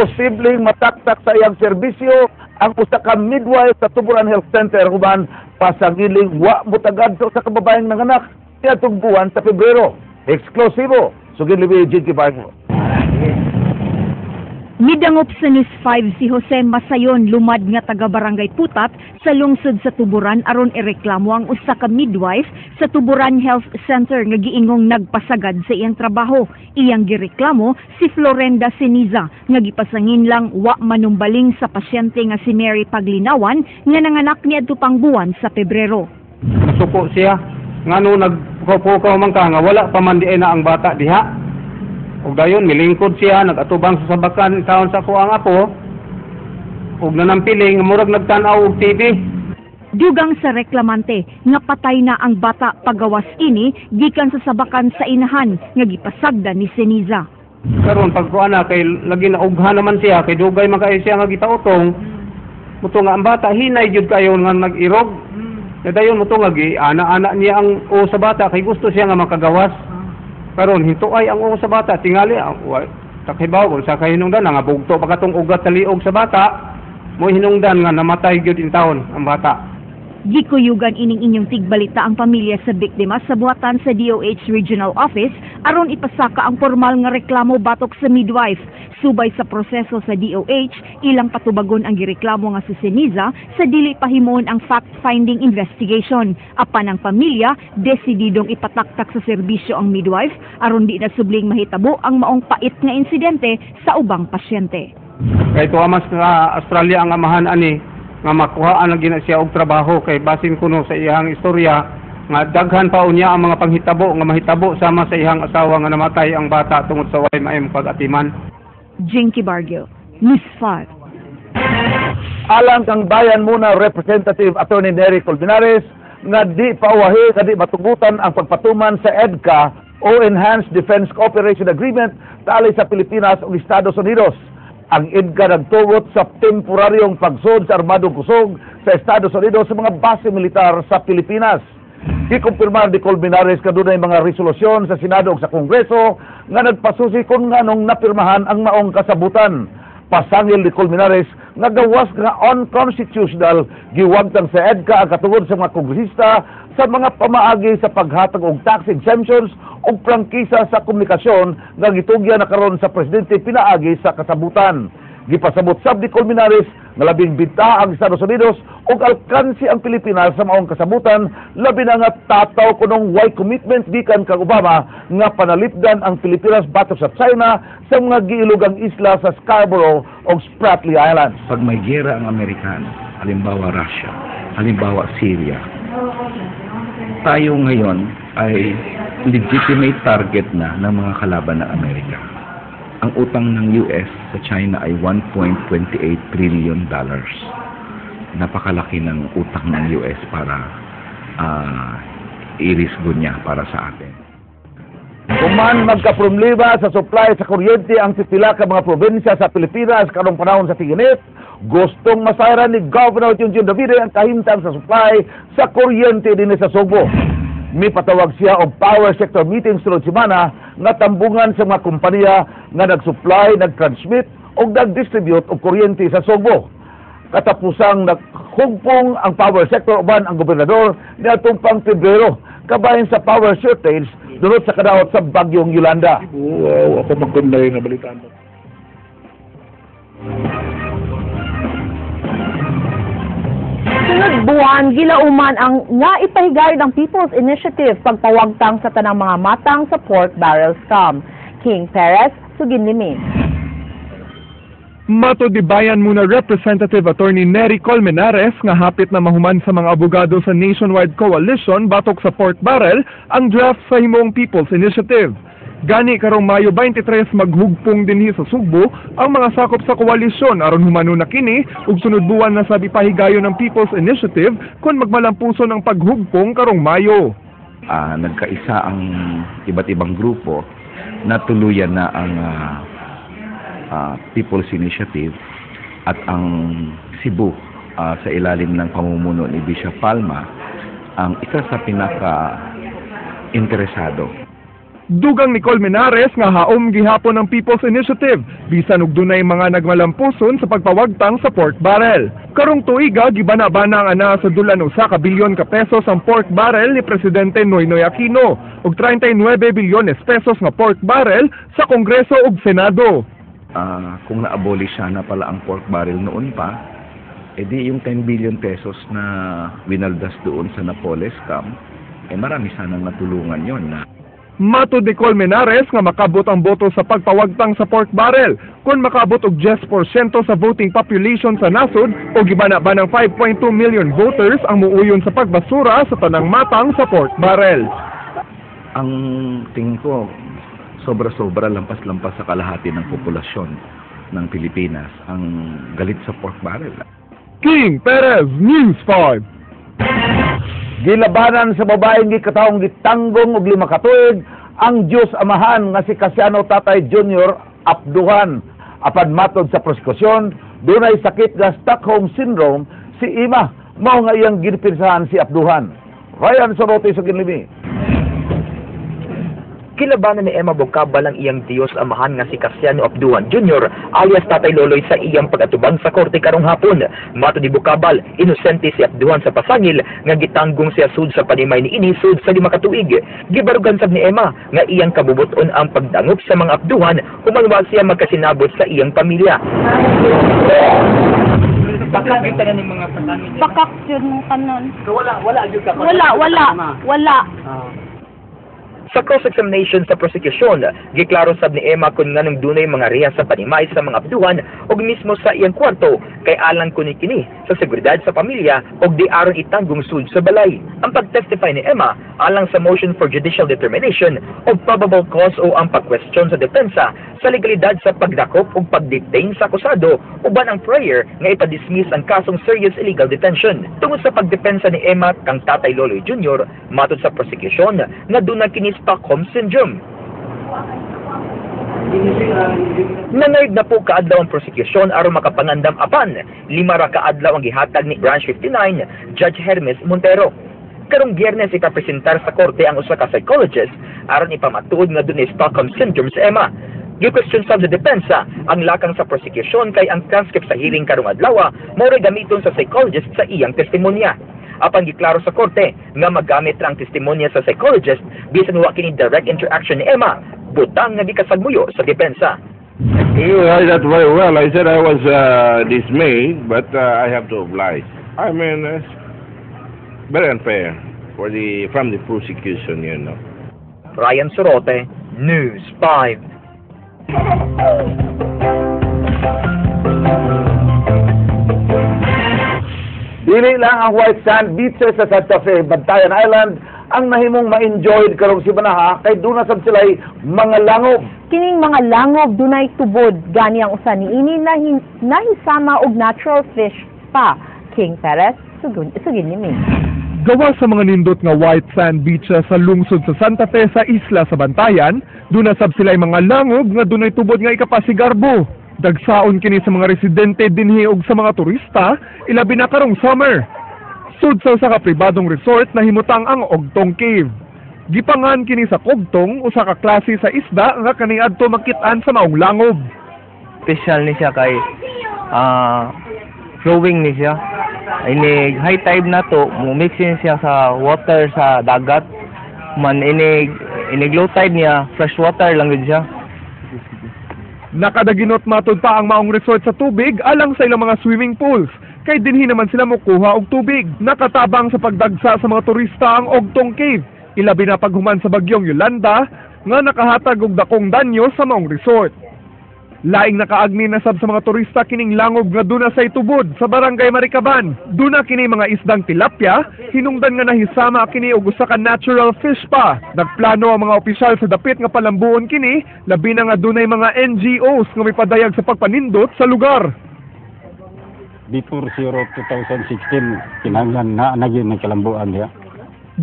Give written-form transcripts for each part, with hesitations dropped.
posibleng mataktak sa iyang serbisyo ang usa ka midwife sa Tuburan Health Center human pasagiling wa mutagad sa kababayang nanganak niadtong buwan sa Pebrero. Eksklusibo sugid libi Jinky Bargo. Midangop sa News 5 si Jose Masayon lumad nga taga-barangay Putat sa lungsod sa Tuburan aron ireklamo ang usa ka midwife sa Tuburan Health Center nga giingong nagpasagad sa iyang trabaho. Iyang gireklamo si Florenda Ceniza nga gipasangin lang wa manumbaling sa pasyente nga si Mary Paglinawan nga nanganak niadto pang buwan sa Pebrero. Nasuko siya ngano nagpukaw man ka nga wala pa man diay na ang bata diha. Ug dayon milingkod siya nagatubang sa sabakan taon sa kuang apo ug nanampiling murag nagtan-aw og TV. Dugang sa reklamante nga patay na ang bata pagawas ini gikan sa sabakan sa inahan nga gipasagda ni Ceniza. Karon pagkuana kay lagi na ughan naman siya kay dugay man kay siya nga gitautong. Muto nga ang bata hinay jud kayo nga nag-irog. Dayon muto nga ana-ana niya ang o sa bata kay gusto siya nga makagawas. Karon hituay ang ulo sa bata tingali takibaw kung sa kahinungdan nga bugto pa katong ugat sa liog sa bata mo hinungdan nga namatay gyud in taon ang bata. Gikuyugan ining inyong tigbalita ang pamilya sa biktima sa buhatan sa DOH Regional Office aron ipasaka ang formal nga reklamo batok sa midwife. Subay sa proseso sa DOH, ilang patubagon ang gireklamo nga si Ceniza sa dili pahimuon ang fact-finding investigation. Apan ang pamilya, desididong ipataktak sa serbisyo ang midwife aron di na subling mahitabo ang maong pait nga insidente sa ubang pasyente. Kay tuamas nga Australia ang amahan ani nga makuhaan ang gina siya og trabaho kay basin kuno sa iyang istorya nga daghan pa unya ang mga panghitabo nga mahitabo sama sa iyang asawa nga namatay ang bata tungod sa way maayong pag-atiman. Jinky Bargo, News 5. Alang kang bayan muna Representative Attorney Nery Colmenares nga di pauwahi nga di matugutan ang pagpatuman sa EDCA o Enhanced Defense Cooperation Agreement tali sa Pilipinas ug Estados Unidos. Ang EDCA nagtugot sa temporaryong pagsud sa armadong kusog sa Estados Unidos sa mga base militar sa Pilipinas. Ikumpirmar ni Colmenares kadunay mga resolusyon sa Senado ug sa Kongreso nga nagpasusi kung nganong napirmahan ang maong kasabutan. Pasangil ni Colmenares nga gawas nga unconstitutional giwagtang sa EDCA ang katungod sa mga kongresista sa mga pamaagi sa paghatag og tax exemptions ug prangkisa sa komunikasyon nga gitugyan na karon sa presidente pinaagi sa kasabutan. Gipasabot sab ni Colmenares nga labing binta ang Estados Unidos ug alkansi ang Pilipinas sa maong kasabutan labi na nga tataw kunong way commitment gikan kang Obama nga panalipdan ang Pilipinas batok sa China sa mga giilugang isla sa Scarborough ug Spratly Islands. Pag may giyera ang Amerikano, halimbawa Russia, halimbawa Syria, tayo ngayon ay legitimate target na ng mga kalaban ng Amerika. Ang utang ng US sa China ay $1.28 trillion. Napakalaki ng utang ng US para irisgo niya para sa atin. Kuman magkaproblema sa supply sa kuryente ang pipila ka mga probinsya sa Pilipinas karong panahon sa tiginit, gustong masayran ni Governor Junjun Davide ang kahimtang sa supply sa kuryente din sa Subo. May patawag siya og power sector meeting sulod semana nga tambungan sa mga kompanya nga nag-supply, nag-transmit o nag-distribute og kuryente sa Subo. Katapusang naghugpong ang power sector uban ang gobernador niadtong pang Pebrero kabahin sa power shortage dunot sa kadaot sa bagyong Yolanda. Wow, ako magkunday na balitaan mo. Sunod buwan, gilauman ang nga ipahigayod ang People's Initiative pagpawagtang sa tanang mga matang sa pork barrel scam. King Perez, sugin ni Min. Matudibayan muna Representative Attorney Nery Colmenares nga hapit na mahuman sa mga abogado sa Nationwide Coalition batok sa pork barrel ang draft sa himong People's Initiative. Gani karong Mayo 23 maghugpong dinhi sa Sugbo ang mga sakop sa koalisyon aron humano na kini ug sunod buwan na sa pahigayon ng People's Initiative kun magmalampuson ang paghugpong karong Mayo. Nagkaisa ang iba't ibang grupo na tuluyan na ang People's Initiative at ang Cebu sa ilalim ng pamumuno ni Bishop Palma ang isa sa pinaka-interesado Dugang ni Colmenares nga haom gihapon ng People's Initiative bisan og dunay mga nagmalampuson sa pagpawagtang sa pork barrel. Karong tuiga gibana-bana ang ana sa dulan usa ka bilyon ka pesos ang pork barrel ni Presidente Noynoy Aquino ug 39 bilyones pesos nga pork barrel sa Kongreso ug Senado. Kung na-abolish siya na pala ang pork barrel noon pa, edi yung 10 billion pesos na winaldas doon sa Napoles scam, marami sanang natulungan yon na. Matud ni Colmenares nga makabot ang boto sa pagpawagtang sa pork barrel kung makabot og 10% sa voting population sa nasod o gibana-ba ng 5.2 million voters ang muuyon sa pagbasura sa tanang matang sa pork barrel. Ang tingin ko, sobra-sobra lampas-lampas sa kalahati ng populasyon ng Pilipinas ang galit sa pork barrel. King Perez, News 5. Gilabanan sa babaeng gikatawong gitanggong og 5 ka tuig ang Diyos Amahan nga si Casiano Tatay Jr. apduhan. Apan matod sa prosekusyon, dunay sakit nga Stockholm Syndrome si Ima, mao nga iyang ginpirsahan si apduhan. Ryan Sorote sa Ginlimi. Kilabanan ni Emma Bocabal ang iyang Diyos Amahan nga si Casiano Abduhan Jr. alias Tatay Loloy sa iyang pag-atubang sa korte karong hapon. Mato ni Bocabal, inosente si Abduhan sa pasangil nga gitanggong siya sud sa panimay ni ini sud sa 5 ka tuig. Gibarugan sab ni Emma nga iyang kabubuton ang pagdangop sa mga Abduhan human wa siya magkasinabot sa iyang pamilya. Bakit kita ng mga pasangil? Bakak yun kanon. Wala jud ka. Wala. Sa cross-examination sa prosecution, giklaro sab ni Emma kung nganong dunay mga rehas sa panimay sa mga abduhan og mismo sa iyang kwarto kay alang kuni kini sa seguridad sa pamilya og di aron itanggong sud sa balay. Ang pagtestify ni Emma alang sa motion for judicial determination of probable cause o ang pag-question sa depensa sa legalidad sa pagdakop ug pag-detain sa akusado uban ang prayer nga ipadismiss ang kasong serious illegal detention. Tungod sa pagdepensa ni Emma kang Tatay Loloy Jr., matod sa prosecution nga dunay kini Stockholm Syndrome. Nanayod na po kaadlaw ang prosecution aron makapangandam apan 5 ra kaadlaw ang gihatag ni Branch 59 Judge Hermes Montero. Karong Biyernes ipapresentar sa korte ang usa ka psychologist aron ipamatuod nga dunay Stockholm Syndrome sa Emma. Gi-question sab sa depensa ang lakang sa prosecution kay ang transcript sa hearing karong adlaw mao ray gamiton sa psychologist sa iyang testimonya. Apan giklaro sa korte nga magamit ra ang testimonya sa psychologist bisan wa kini direct interaction ni Emma, butang nga gikasagmuyo sa depensa. You heard that very well. I said I was dismayed, but I have to oblige. I mean, it's very unfair from the prosecution, you know. Ryan Sorote, News 5. Dili lang ang white sand beaches sa Santa Fe, Bantayan Island ang nahimong ma-enjoy karong si Banaha kay duna sab sila'y mga langob. Kining mga langob dunay tubod gani ang usa niini nahisama og natural fish pa. King Perez, sugin ni Ming. Gawa sa mga nindot nga white sand beaches sa lungsod sa Santa Fe sa isla sa Bantayan, duna sab sila'y mga langob nga dunay tubod nga ikapasigarbo. Dagsaon kini sa mga residente dinhi og sa mga turista, ilabi na karong summer. Sud sa usa ka pribadong resort na himutang ang Ogtong Cave. Gipangan kini sa Kogtong, usa ka klase sa isda nga kaniadto makit-an sa maong langob. Special ni siya kay flowing ni siya. Inig high tide na to, mixin siya sa water sa dagat. Man inig low tide niya, fresh water lang gid siya. Nakadaginot matod pa ang maong resort sa tubig alang sa ilang mga swimming pools. Kay dinhi naman sila mokuha og tubig. Nakatabang sa pagdagsa sa mga turista ang Ogtong Cave. Ilabi na paghuman sa bagyong Yolanda nga nakahatag og dakong danyo sa maong resort. Laing nakaagni na sab sa mga turista kining langob nga duna sa itubod sa Barangay Maricaban. Duna kini mga isdang tilapia, hinungdan nga nahisama kini og usa ka natural fish pa. Nagplano ang mga opisyal sa dapit nga palambuon kini, labi na nga dunay mga NGOs nga mipadayag sa pagpanindot sa lugar. Before 2016, kinahanglan na nagyan ng kalambuan niya.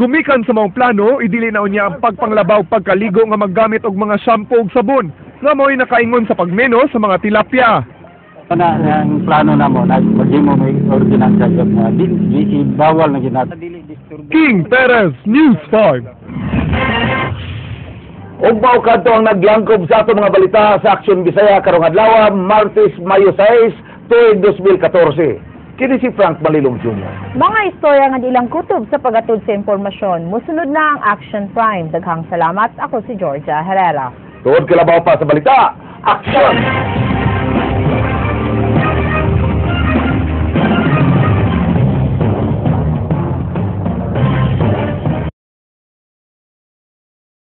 Gumikan sa maong plano, idili na unya ang pagpanglabaw pagkaligo nga maggamit og mga shampoo ug sabon nga mo'y nakaingon sa pagmeno sa mga tilapia. Ang plano na mo, mag-imo may ordinance job na bawal na ginat. King Perez, News 5. Ugbaw kadto ang naglangkob sa ato mga balita sa Aksyon Bisaya karong adlaw, Martes, Mayo 6, tuig 2014. Kini si Frank Malilong Jr. Mga istorya nga ilang kutob sa pagatod sa impormasyon. Musunod na ang Action Prime. Daghang salamat. Ako si Georgia Herrera. Tuod kalabaw pa sa balita, Aksyon!